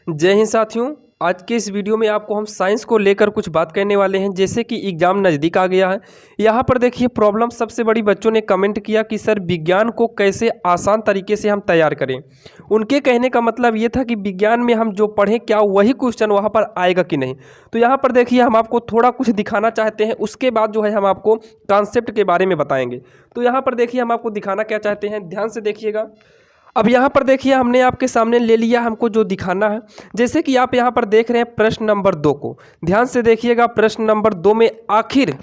जय हिंद साथियों। आज के इस वीडियो में आपको हम साइंस को लेकर कुछ बात करने वाले हैं। जैसे कि एग्जाम नज़दीक आ गया है। यहाँ पर देखिए प्रॉब्लम सबसे बड़ी बच्चों ने कमेंट किया कि सर विज्ञान को कैसे आसान तरीके से हम तैयार करें। उनके कहने का मतलब ये था कि विज्ञान में हम जो पढ़ें क्या वही क्वेश्चन वहाँ पर आएगा कि नहीं। तो यहाँ पर देखिए हम आपको थोड़ा कुछ दिखाना चाहते हैं, उसके बाद जो है हम आपको कॉन्सेप्ट के बारे में बताएंगे। तो यहाँ पर देखिए हम आपको दिखाना क्या चाहते हैं, ध्यान से देखिएगा। अब यहाँ पर देखिए हमने आपके सामने ले लिया हमको जो दिखाना है। जैसे कि आप यहाँ पर देख रहे हैं प्रश्न नंबर 2 को, ध्यान से देखिएगा। प्रश्न नंबर 2 में आखिर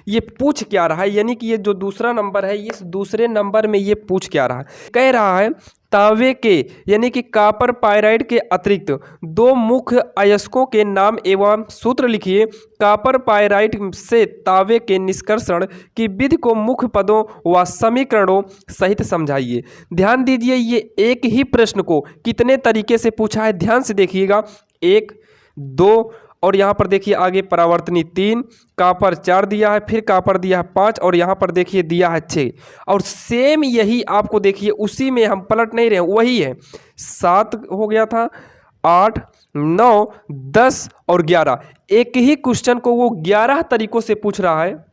ये पूछ क्या रहा है, यानी कि ये जो दूसरा नंबर है, इस दूसरे नंबर में ये पूछ क्या रहा है। कह रहा है तांबे के यानी कि कॉपर पाइराइड के अतिरिक्त दो मुख्य अयस्कों के नाम एवं सूत्र लिखिए। कॉपर पाइराइड से तांबे के निष्कर्षण की विधि को मुख्य पदों व समीकरणों सहित समझाइए। ध्यान दीजिए ये एक ही प्रश्न को कितने तरीके से पूछा है, ध्यान से देखिएगा। 1, 2 और यहाँ पर देखिए आगे परावर्तनी 3, कॉपर 4 दिया है, फिर कॉपर दिया है 5 और यहाँ पर देखिए दिया है 6। और सेम यही आपको देखिए उसी में हम पलट नहीं रहे, वही है। 7 हो गया था, 8, 9, 10 और 11। एक ही क्वेश्चन को वो 11 तरीकों से पूछ रहा है।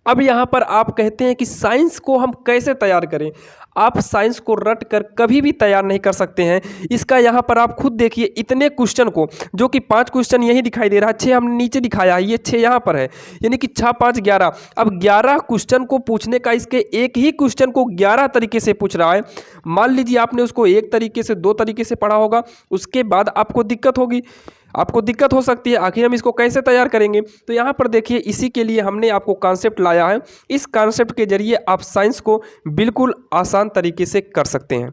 अब यहाँ पर आप कहते हैं कि साइंस को हम कैसे तैयार करें। आप साइंस को रट कर कभी भी तैयार नहीं कर सकते हैं। इसका यहाँ पर आप खुद देखिए, इतने क्वेश्चन को, जो कि 5 क्वेश्चन यही दिखाई दे रहा है, 6 हमने नीचे दिखाया है, ये 6 यहाँ पर है, यानी कि 6, 5, 11। अब 11 क्वेश्चन को पूछने का, इसके एक ही क्वेश्चन को 11 तरीके से पूछ रहा है। मान लीजिए आपने उसको एक तरीके से, 2 तरीके से पढ़ा होगा, उसके बाद आपको दिक्कत होगी, आपको दिक्कत हो सकती है। आखिर हम इसको कैसे तैयार करेंगे। तो यहाँ पर देखिए इसी के लिए हमने आपको कॉन्सेप्ट लाया है। इस कॉन्सेप्ट के जरिए आप साइंस को बिल्कुल आसान तरीके से कर सकते हैं।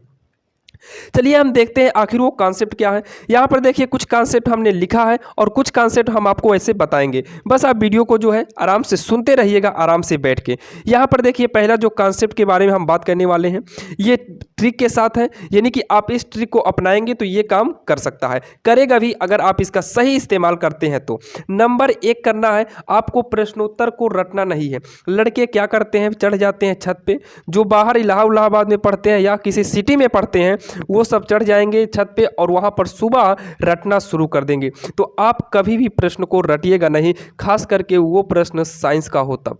चलिए हम देखते हैं आखिर वो कॉन्सेप्ट क्या है। यहाँ पर देखिए कुछ कॉन्सेप्ट हमने लिखा है और कुछ कॉन्सेप्ट हम आपको ऐसे बताएंगे। बस आप वीडियो को जो है आराम से सुनते रहिएगा, आराम से बैठ के। यहाँ पर देखिए पहला जो कॉन्सेप्ट के बारे में हम बात करने वाले हैं, ये ट्रिक के साथ है, यानी कि आप इस ट्रिक को अपनाएंगे तो ये काम कर सकता है, करेगा भी अगर आप इसका सही इस्तेमाल करते हैं तो। नंबर 1 करना है आपको, प्रश्नोत्तर को रटना नहीं है। लड़के क्या करते हैं, चढ़ जाते हैं छत पे, जो बाहर इलाहाबाद में पढ़ते हैं या किसी सिटी में पढ़ते हैं वो सब चढ़ जाएंगे छत पे और वहां पर सुबह रटना शुरू कर देंगे। तो आप कभी भी प्रश्न को रटिएगा नहीं, खास करके वो प्रश्न साइंस का हो तब।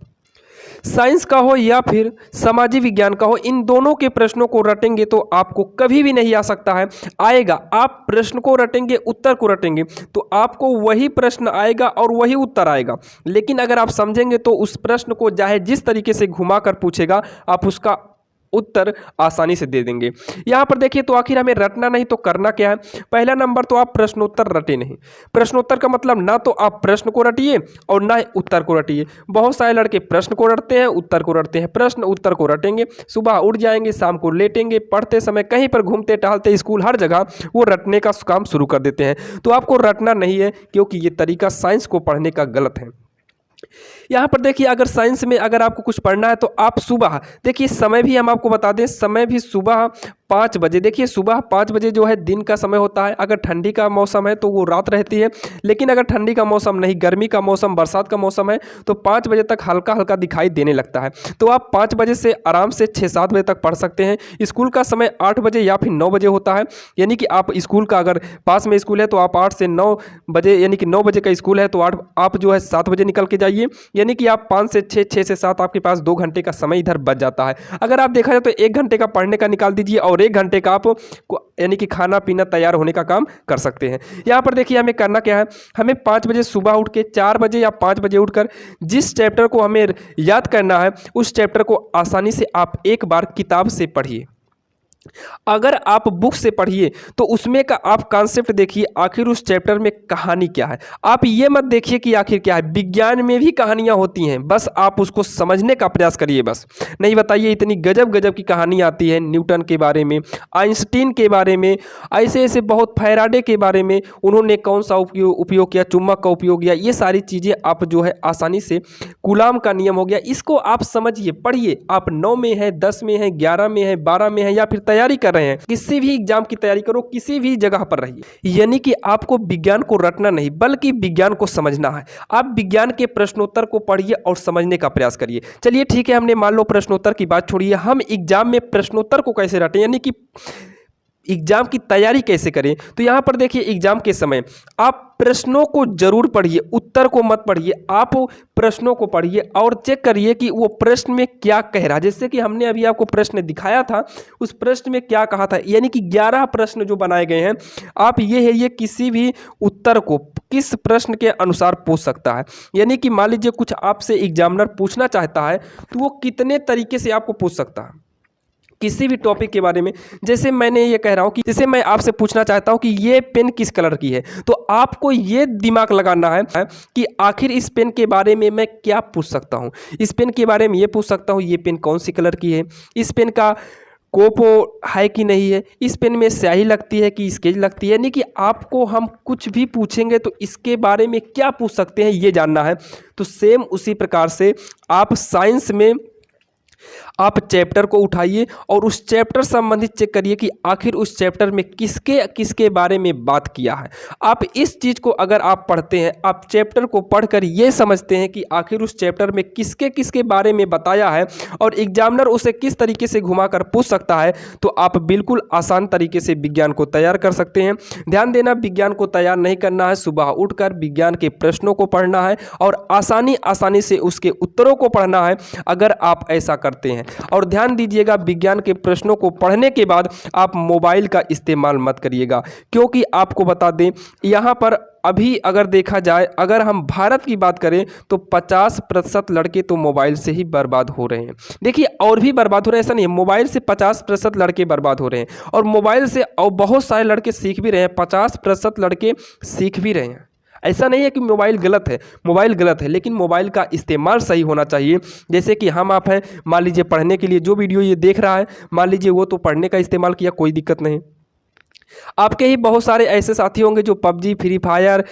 साइंस का हो या फिर सामाजिक विज्ञान का हो, इन दोनों के प्रश्नों को रटेंगे तो आपको कभी भी नहीं आ सकता है। आएगा, आप प्रश्न को रटेंगे, उत्तर को रटेंगे तो आपको वही प्रश्न आएगा और वही उत्तर आएगा। लेकिन अगर आप समझेंगे तो उस प्रश्न को चाहे जिस तरीके से घुमा कर पूछेगा, आप उसका उत्तर आसानी से दे देंगे। यहाँ पर देखिए तो आखिर हमें रटना नहीं तो करना क्या है। पहला नंबर तो आप प्रश्नोत्तर रटे नहीं। प्रश्नोत्तर का मतलब ना तो आप प्रश्न को रटिए और ना उत्तर को रटिए। बहुत सारे लड़के प्रश्न को रटते हैं, उत्तर को रटते हैं। प्रश्न उत्तर को रटेंगे, सुबह उठ जाएंगे, शाम को लेटेंगे, पढ़ते समय कहीं पर घूमते टहलते, स्कूल, हर जगह वो रटने का काम शुरू कर देते हैं। तो आपको रटना नहीं है, क्योंकि ये तरीका साइंस को पढ़ने का गलत है। यहाँ पर देखिए अगर साइंस में अगर आपको कुछ पढ़ना है तो आप सुबह देखिए, समय भी हम आपको बता दें, समय भी सुबह 5 बजे। देखिए सुबह 5 बजे जो है दिन का समय होता है। अगर ठंडी का मौसम है तो वो रात रहती है, लेकिन अगर ठंडी का मौसम नहीं, गर्मी का मौसम, बरसात का मौसम है तो 5 बजे तक हल्का हल्का दिखाई देने लगता है। तो आप 5 बजे से आराम से 6-7 बजे तक पढ़ सकते हैं। स्कूल का समय 8 बजे या फिर 9 बजे होता है, यानी कि आप स्कूल का अगर पास में स्कूल है तो आप 8 से 9 बजे, यानी कि 9 बजे का स्कूल है तो आप जो है 7 बजे निकल के जाइए, यानी कि आप 5 से 6, 6 से 7 आपके पास 2 घंटे का समय इधर बच जाता है। अगर आप देखा जाए तो 1 घंटे का पढ़ने का निकाल दीजिए और 1 घंटे का आप यानी कि खाना पीना तैयार होने का काम कर सकते हैं। यहाँ पर देखिए हमें करना क्या है, हमें 5 बजे सुबह उठ के 4 बजे या 5 बजे उठकर जिस चैप्टर को हमें याद करना है उस चैप्टर को आसानी से आप एक बार किताब से पढ़िए। अगर आप बुक से पढ़िए तो उसमें का आप कॉन्सेप्ट देखिए, आखिर उस चैप्टर में कहानी क्या है। आप ये मत देखिए कि आखिर क्या है, विज्ञान में भी कहानियां होती हैं, बस आप उसको समझने का प्रयास करिए। बस नहीं बताइए, इतनी गजब गजब की कहानी आती है न्यूटन के बारे में, आइंस्टीन के बारे में, ऐसे ऐसे बहुत, फैराडे के बारे में, उन्होंने कौन सा उपयोग किया, चुंबक का उपयोग किया, ये सारी चीज़ें आप जो है आसानी से, कूलाम का नियम हो गया, इसको आप समझिए, पढ़िए। आप 9 में है, 10 में है, 11 में है, 12 में है या फिर तैयारी कर रहे हैं, किसी भी एग्जाम की तैयारी करो, किसी भी जगह पर रहिए, यानी कि आपको विज्ञान को रटना नहीं बल्कि विज्ञान को समझना है। आप विज्ञान के प्रश्नोत्तर को पढ़िए और समझने का प्रयास करिए। चलिए ठीक है, हमने मान लो प्रश्नोत्तर की बात छोड़िए, हम एग्जाम में प्रश्नोत्तर को कैसे रटें, यानी कि एग्जाम की तैयारी कैसे करें। तो यहाँ पर देखिए एग्जाम के समय आप प्रश्नों को जरूर पढ़िए, उत्तर को मत पढ़िए, आप प्रश्नों को पढ़िए और चेक करिए कि वो प्रश्न में क्या कह रहा है। जैसे कि हमने अभी आपको प्रश्न दिखाया था, उस प्रश्न में क्या कहा था, यानी कि 11 प्रश्न जो बनाए गए हैं, आप ये किसी भी उत्तर को किस प्रश्न के अनुसार पूछ सकता है। यानी कि मान लीजिए कुछ आपसे एग्जामिनर पूछना चाहता है तो वो कितने तरीके से आपको पूछ सकता है किसी भी टॉपिक के बारे में। जैसे मैंने ये कह रहा हूँ कि जैसे मैं आपसे पूछना चाहता हूँ कि ये पेन किस कलर की है, तो आपको ये दिमाग लगाना है कि आखिर इस पेन के बारे में मैं क्या पूछ सकता हूँ। इस पेन के बारे में ये पूछ सकता हूँ ये पेन कौन सी कलर की है, इस पेन का कोपो है कि नहीं है, इस पेन में स्याही लगती है कि स्केच लगती है। यानी कि आपको हम कुछ भी पूछेंगे तो इसके बारे में क्या पूछ सकते हैं ये जानना है। तो सेम उसी प्रकार से आप साइंस में आप चैप्टर को उठाइए और उस चैप्टर संबंधित चेक करिए कि आखिर उस चैप्टर में किसके किसके बारे में बात किया है। आप इस चीज़ को अगर आप पढ़ते हैं, आप चैप्टर को पढ़कर ये समझते हैं कि आखिर उस चैप्टर में किसके किसके बारे में बताया है और एग्जामिनर उसे किस तरीके से घुमाकर पूछ सकता है, तो आप बिल्कुल आसान तरीके से विज्ञान को तैयार कर सकते हैं। ध्यान देना, विज्ञान को तैयार नहीं करना है, सुबह उठकर विज्ञान के प्रश्नों को पढ़ना है और आसानी से उसके उत्तरों को पढ़ना है अगर आप ऐसा करते हैं। और ध्यान दीजिएगा, विज्ञान के प्रश्नों को पढ़ने के बाद आप मोबाइल का इस्तेमाल मत करिएगा, क्योंकि आपको बता दें यहाँ पर अभी अगर देखा जाए, अगर हम भारत की बात करें तो 50% लड़के तो मोबाइल से ही बर्बाद हो रहे हैं। देखिए और भी बर्बाद हो रहे हैं, ऐसा नहीं है, मोबाइल से 50% लड़के बर्बाद हो रहे हैं और मोबाइल से और बहुत सारे लड़के सीख भी रहे हैं। 50% लड़के सीख भी रहे हैं। ऐसा नहीं है कि मोबाइल गलत है, मोबाइल गलत है, लेकिन मोबाइल का इस्तेमाल सही होना चाहिए। जैसे कि हम आप हैं, मान लीजिए पढ़ने के लिए जो वीडियो ये देख रहा है, मान लीजिए वो तो पढ़ने का इस्तेमाल किया, कोई दिक्कत नहीं। आपके ही बहुत सारे ऐसे साथी होंगे जो PUBG, free fire,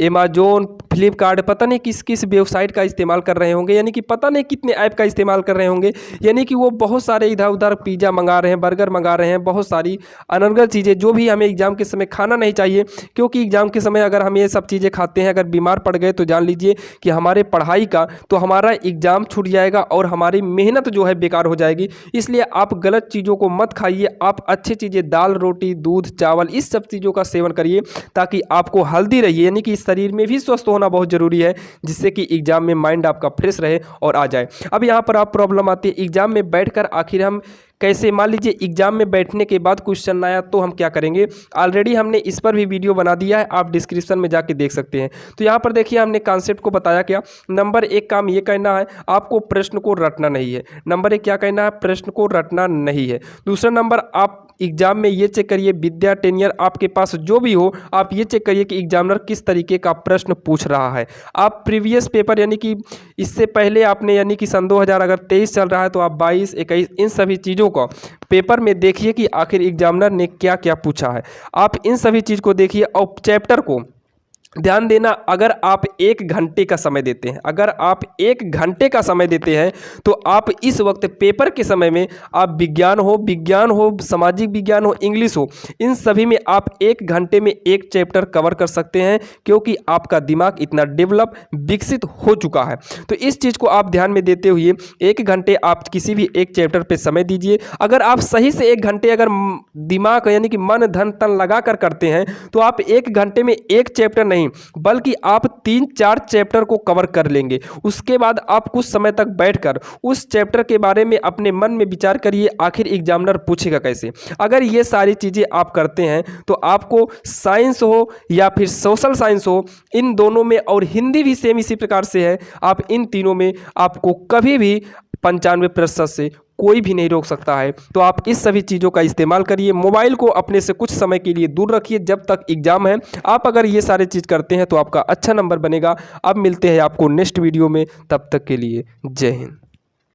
Amazon, Flipkart, पता नहीं किस किस वेबसाइट का इस्तेमाल कर रहे होंगे, यानी कि पता नहीं कितने ऐप का इस्तेमाल कर रहे होंगे। यानी कि वो बहुत सारे इधर उधर पिज़्ज़ा मंगा रहे हैं, बर्गर मंगा रहे हैं, बहुत सारी अनर्गल चीज़ें जो भी हमें एग्जाम के समय खाना नहीं चाहिए। क्योंकि एग्जाम के समय अगर हम ये सब चीज़ें खाते हैं, अगर बीमार पड़ गए तो जान लीजिए कि हमारे पढ़ाई का तो हमारा एग्जाम छूट जाएगा और हमारी मेहनत जो है बेकार हो जाएगी। इसलिए आप गलत चीज़ों को मत खाइए, आप अच्छी चीज़ें दाल, रोटी, दूध, चावल, इस सब चीज़ों का सेवन करिए ताकि आपको हेल्दी रहिए। यानी कि शरीर में भी स्वस्थ होना बहुत जरूरी है, जिससे कि एग्जाम में माइंड आपका फ्रेश रहे और आ जाए। अब यहाँ पर आप प्रॉब्लम आती है, एग्जाम में बैठकर आखिर हम कैसे, मान लीजिए एग्जाम में बैठने के बाद क्वेश्चन आया तो हम क्या करेंगे। ऑलरेडी हमने इस पर भी वीडियो बना दिया है, आप डिस्क्रिप्शन में जाके देख सकते हैं। तो यहाँ पर देखिए हमने कॉन्सेप्ट को बताया क्या। नंबर 1 काम ये कहना है आपको प्रश्न को रटना नहीं है। नंबर 1 क्या कहना है, प्रश्न को रटना नहीं है। दूसरा नंबर, आप एग्जाम में ये चेक करिए, विद्या टेनियर आपके पास जो भी हो, आप ये चेक करिए कि एग्जामिनर किस तरीके का प्रश्न पूछ रहा है। आप प्रीवियस पेपर यानी कि इससे पहले आपने, यानी कि सन 2000 अगर 23 चल रहा है तो आप 22, 21 इन सभी चीज़ों को पेपर में देखिए कि आखिर एग्जामिनर ने क्या क्या पूछा है। आप इन सभी चीज़ को देखिए और चैप्टर को ध्यान देना। अगर आप 1 घंटे का समय देते हैं, अगर आप 1 घंटे का समय देते हैं तो आप इस वक्त पेपर के समय में आप विज्ञान हो, सामाजिक विज्ञान हो, इंग्लिश हो, इन सभी में आप 1 घंटे में 1 चैप्टर कवर कर सकते हैं, क्योंकि आपका दिमाग इतना डेवलप, विकसित हो चुका है। तो इस चीज़ को आप ध्यान में देते हुए 1 घंटे आप किसी भी एक चैप्टर पर समय दीजिए। अगर आप सही से 1 घंटे अगर दिमाग यानी कि मन धन तन लगा कर करते हैं तो आप 1 घंटे में 1 चैप्टर नहीं बल्कि आप 3-4 चैप्टर को कवर कर लेंगे। उसके बाद आप कुछ समय तक बैठकर उस चैप्टर के बारे में अपने मन में विचार करिए आखिर एग्जामिनर पूछेगा कैसे। अगर ये सारी चीज़ें आप करते हैं तो आपको साइंस हो या फिर सोशल साइंस हो, इन दोनों में, और हिंदी भी सेम इसी प्रकार से है, आप इन तीनों में आपको कभी भी 95% से कोई भी नहीं रोक सकता है। तो आप इस सभी चीज़ों का इस्तेमाल करिए। मोबाइल को अपने से कुछ समय के लिए दूर रखिए जब तक एग्जाम है। आप अगर ये सारे चीज़ करते हैं तो आपका अच्छा नंबर बनेगा। अब मिलते हैं आपको नेक्स्ट वीडियो में, तब तक के लिए जय हिंद।